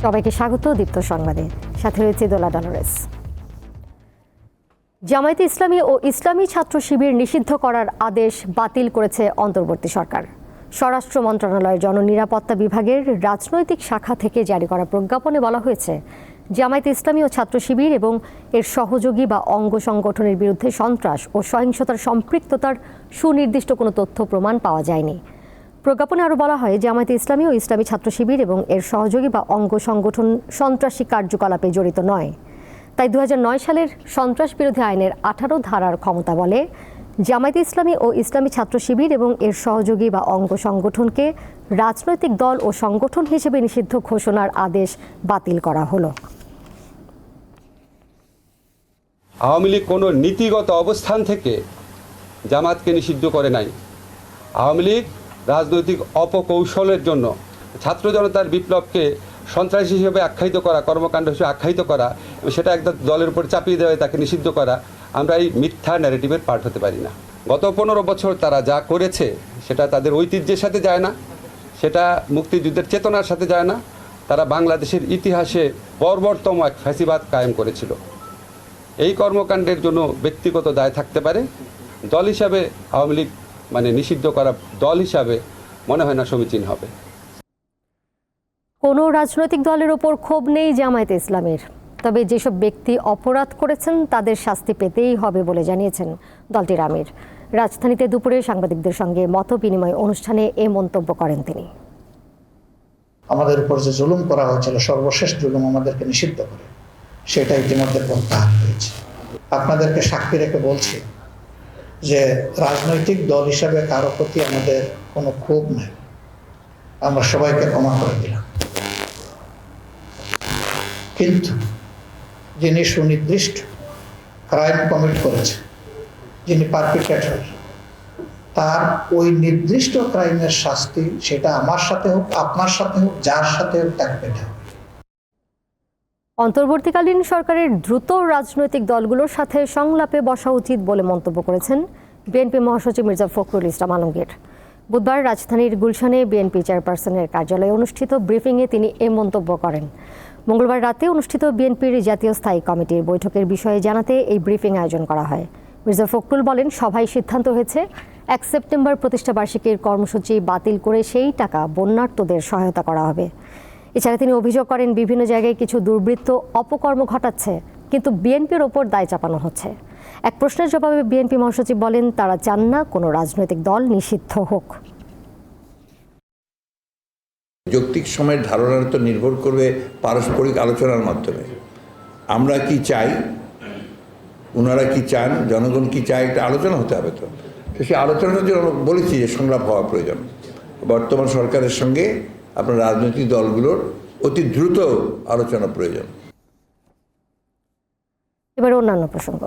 সবাইকে স্বাগত দীপ্ত সংবাদে, সাথে রয়েছে দোলা ডলরেস। জামায়াতে ইসলামী ও ইসলামী ছাত্র শিবির নিষিদ্ধ করার আদেশ বাতিল করেছে অন্তর্বর্তী সরকার। স্বরাষ্ট্র মন্ত্রণালয়ের জননিরাপত্তা বিভাগের রাজনৈতিক শাখা থেকে জারি করা প্রজ্ঞাপনে বলা হয়েছে, জামায়াতে ইসলামী ও ছাত্র শিবির এবং এর সহযোগী বা অঙ্গ সংগঠনের বিরুদ্ধে সন্ত্রাস ও সহিংসতার সম্পৃক্ততার সুনির্দিষ্ট কোনো তথ্য প্রমাণ পাওয়া যায়নি। প্রজ্ঞাপনে আরও বলা হয়, জামায়াতে ইসলামী ও ইসলামী ছাত্র শিবির এবং এর সহযোগী বা অঙ্গ সংগঠন সন্ত্রাসী কার্যকলাপে জড়িত নয়। তাই 2009 সালের সন্ত্রাস বিরোধী আইনের 18 ধারার ক্ষমতা বলে জামায়াতে ইসলামী ও ইসলামী ছাত্র শিবির এবং এর সহযোগী বা অঙ্গ সংগঠনকে রাজনৈতিক দল ও সংগঠন হিসেবে নিষিদ্ধ ঘোষণার আদেশ বাতিল করা হলো। আওয়ামী লীগ কোনো নীতিগত অবস্থান থেকে জামাতকে নিষিদ্ধ করে নাই। আওয়ামী লীগ রাজনৈতিক অপকৌশলের জন্য ছাত্র জনতার বিপ্লবকে সন্ত্রাসী হিসেবে আখ্যায়িত করা, কর্মকাণ্ড হিসেবে আখ্যায়িত করা, সেটা একটা দলের উপর চাপিয়ে দেওয়া, তাকে নিষিদ্ধ করা, আমরা এই মিথ্যা ন্যারেটিভের পার্ট হতে পারি না। গত 15 বছর তারা যা করেছে সেটা তাদের ঐতিহ্যের সাথে যায় না, সেটা মুক্তিযুদ্ধের চেতনার সাথে যায় না। তারা বাংলাদেশের ইতিহাসে বর্বরতম এক ফ্যাসিবাদ কায়েম করেছিল। এই কর্মকাণ্ডের জন্য ব্যক্তিগত দায় থাকতে পারে, দল হিসাবে আওয়ামী লীগ নিষিদ্ধ করা দল হিসাবে মনে হয় না সমীচীন হবে। কোনো রাজনৈতিক দলের ওপর ক্ষোভ নেই জামায়াতে ইসলামের, তবে যেসব ব্যক্তি অপরাধ করেছেন তাদের শাস্তি পেতেই হবে বলে জানিয়েছেন দলটির আমির। রাজধানীতে দুপুরে সাংবাদিকদের সঙ্গে মত বিনিময় অনুষ্ঠানে এ মন্তব্য করেন তিনি। আমাদের উপর যে জুলুম করা হয়েছিল, সর্বশেষ জুলুম আমাদেরকে নিষিদ্ধ করে, সেটা ইতিমধ্যে প্রত্যাহার হয়েছে। আপনাদেরকে সাক্ষী রেখে বলছি যে রাজনৈতিক দল হিসাবে কারো প্রতি আমাদের কোনো ক্ষোভ নেই, আমরা সবাইকে ক্ষমা করে দিলাম। কিন্তু যিনি সুনির্দিষ্ট ক্রাইম কমিট করেছে, যিনি পারপিট্রেটর, তার ওই নির্দিষ্ট ক্রাইমের শাস্তি, সেটা আমার সাথে হোক, আপনার সাথে হোক, যার সাথে হোক, তাকে পেতে হবে। অন্তর্বর্তীকালীন সরকারের দ্রুত রাজনৈতিক দলগুলোর সাথে সংলাপে বসা উচিত বলে মন্তব্য করেছেন বিএনপি মহাসচিব মির্জা ফখরুল ইসলাম আলমগীর। বুধবার রাজধানীর গুলশানে বিএনপি চেয়ারপারসনের কার্যালয়ে অনুষ্ঠিত ব্রিফিংয়ে তিনি এ মন্তব্য করেন। মঙ্গলবার রাতে অনুষ্ঠিত বিএনপির জাতীয় স্থায়ী কমিটির বৈঠকের বিষয়ে জানাতে এই ব্রিফিং আয়োজন করা হয়। মির্জা ফখরুল বলেন, সভায় সিদ্ধান্ত হয়েছে 1 সেপ্টেম্বর প্রতিষ্ঠাবার্ষিকীর কর্মসূচি বাতিল করে সেই টাকা বন্যার্তদের সহায়তা করা হবে। এছাড়া তিনি অভিযোগ করেন, বিভিন্ন জায়গায় কিছু দুর্বৃত্ত অপকর্ম ঘটাচ্ছে, কিন্তু বিএনপির ওপর দায় চাপানো হচ্ছে। এক প্রশ্নের জবাবে বিএনপি মহাসচিব বলেন, তারা চান না কোনো রাজনৈতিক দল নিষিদ্ধ হোক। যৌক্তিক সময়ের ধারণার তো নির্ভর করবে পারস্পরিক আলোচনার মাধ্যমে। আমরা কি চাই, ওনারা কি চান, জনগণ কি চায়, একটা আলোচনা হতে হবে। তো সেই আলোচনার জন্য বলেছি যে সংলাপ হওয়া প্রয়োজন। বর্তমান সরকারের সঙ্গে আপনার রাজনৈতিক দলগুলোর অতি দ্রুত আলোচনা প্রয়োজন। এবার অন্যান্য প্রসঙ্গ।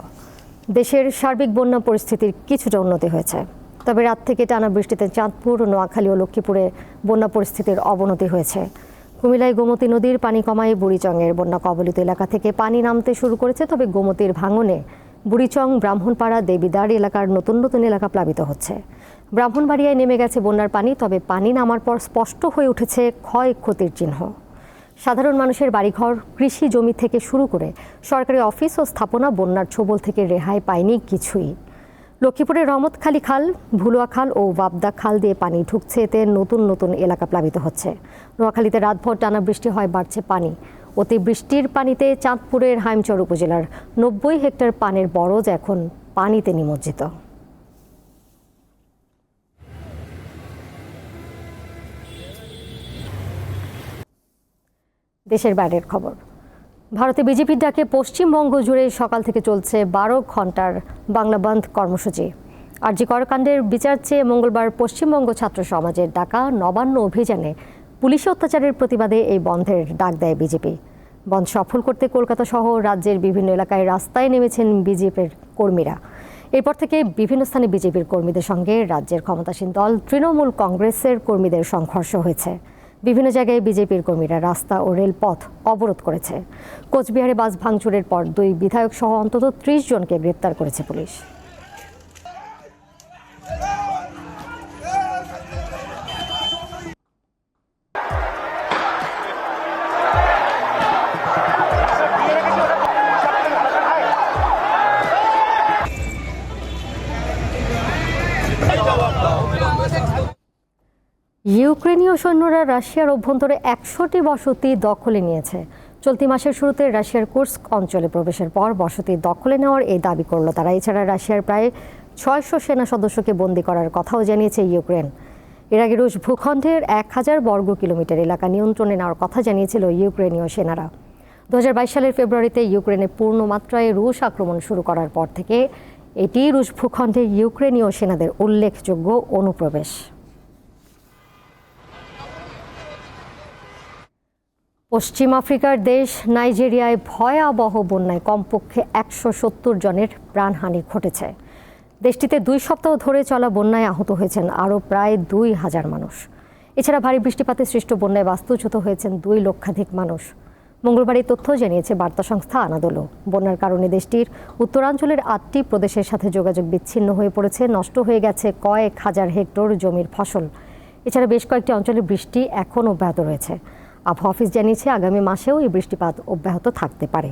দেশের সার্বিক বন্যা পরিস্থিতির কিছুটা উন্নতি হয়েছে, তবে রাত থেকে টানা বৃষ্টিতে চাঁদপুর, নোয়াখালী ও লক্ষ্মীপুরে বন্যা পরিস্থিতির অবনতি হয়েছে। কুমিল্লায় গোমতী নদীর পানি কমায় বুড়িচংয়ের বন্যা কবলিত এলাকা থেকে পানি নামতে শুরু করেছে, তবে গোমতীর ভাঙনে বুড়িচং, ব্রাহ্মণপাড়া, দেবীদার এলাকার নতুন নতুন এলাকা প্লাবিত হচ্ছে। ব্রাহ্মণবাড়িয়ায় নেমে গেছে বন্যার পানি, তবে পানি নামার পর স্পষ্ট হয়ে উঠেছে ক্ষয়ক্ষতির চিহ্ন। সাধারণ মানুষের বাড়িঘর, কৃষি জমি থেকে শুরু করে সরকারি অফিস ও স্থাপনা বন্যার ছোবল থেকে রেহাই পায়নি কিছুই। লক্ষ্মীপুরের রহমতখালী খাল, ভুলুয়া খাল ও ওয়াবদা খাল দিয়ে পানি ঢুকছে, এতে নতুন নতুন এলাকা প্লাবিত হচ্ছে। নোয়াখালীতে রাতভর টানা বৃষ্টি হয়, বাড়ছে পানি। অতিবৃষ্টির পানিতে চাঁদপুরের হাইমচর উপজেলার 90 হেক্টর পানের বরজ এখন পানিতে নিমজ্জিত। দেশের বাইরের খবর। ভারতে বিজেপির ডাকে পশ্চিমবঙ্গ জুড়ে সকাল থেকে চলছে 12 ঘন্টার বাংলা বন্ধ কর্মসূচি। আরজি কর কাণ্ডের বিচার চেয়ে মঙ্গলবার পশ্চিমবঙ্গ ছাত্র সমাজের ডাকা নবান্ন অভিযানে পুলিশি অত্যাচারের প্রতিবাদে এই বন্ধের ডাক দেয় বিজেপি। বন্ধ সফল করতে কলকাতা সহ রাজ্যের বিভিন্ন এলাকায় রাস্তায় নেমেছেন বিজেপির কর্মীরা। এরপর থেকে বিভিন্ন স্থানে বিজেপির কর্মীদের সঙ্গে রাজ্যের ক্ষমতাসীন দল তৃণমূল কংগ্রেসের কর্মীদের সংঘর্ষ হয়েছে। বিভিন্ন জায়গায় বিজেপির কর্মীরা রাস্তা ও রেলপথ অবরোধ করেছে। কোচবিহারে বাস ভাঙচুরের পর 2 বিধায়ক সহ অন্তত 30 জনকে গ্রেপ্তার করেছে পুলিশ। ইউক্রেনীয় সৈন্যরা রাশিয়ার অভ্যন্তরে 100টি বসতি দখলে নিয়েছে। চলতি মাসের শুরুতে রাশিয়ার কুর্স্ক অঞ্চলে প্রবেশের পর বসতি দখলে নেওয়ার এই দাবি করল তারা। এছাড়া রাশিয়ার প্রায় 600 সেনা সদস্যকে বন্দী করার কথাও জানিয়েছে ইউক্রেন। এর আগে রুশ ভূখণ্ডের 1000 বর্গ কিলোমিটার এলাকা নিয়ন্ত্রণে নেওয়ার কথা জানিয়েছিল ইউক্রেনীয় সেনারা। 2022 সালের ফেব্রুয়ারিতে ইউক্রেনে পূর্ণমাত্রায় রুশ আক্রমণ শুরু করার পর থেকে এটি রুশ ভূখণ্ডে ইউক্রেনীয় সেনাদের উল্লেখযোগ্য অনুপ্রবেশ। পশ্চিম আফ্রিকার দেশ নাইজেরিয়ায় ভয়াবহ বন্যায় কমপক্ষে 170 জনের প্রাণহানি ঘটেছে। দেশটিতে 2 সপ্তাহ ধরে চলা বন্যায় আহত হয়েছেন আরও প্রায় 2000 মানুষ। এছাড়া ভারী বৃষ্টিপাতে সৃষ্ট বন্যায় বাস্তুচ্যুত হয়েছেন 2 লক্ষাধিক মানুষ। মঙ্গলবার এই তথ্য জানিয়েছে বার্তা সংস্থা আনাদোলো। বন্যার কারণে দেশটির উত্তরাঞ্চলের 8টি প্রদেশের সাথে যোগাযোগ বিচ্ছিন্ন হয়ে পড়েছে। নষ্ট হয়ে গেছে কয়েক হাজার হেক্টর জমির ফসল। এছাড়া বেশ কয়েকটি অঞ্চলে বৃষ্টি এখন অব্যাহত রয়েছে। আবহাওয়া অফিস জানিয়েছে আগামী মাসেও এই বৃষ্টিপাত অব্যাহত থাকতে পারে।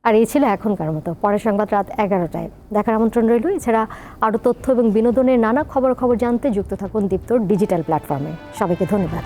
আর এই ছিল এখনকার মতো। পরের সংবাদ রাত 11টায় দেখার আমন্ত্রণ রইল। এছাড়া আরও তথ্য এবং বিনোদনের নানা খবর জানতে যুক্ত থাকুন দীপ্তর ডিজিটাল প্ল্যাটফর্মে। সবাইকে ধন্যবাদ।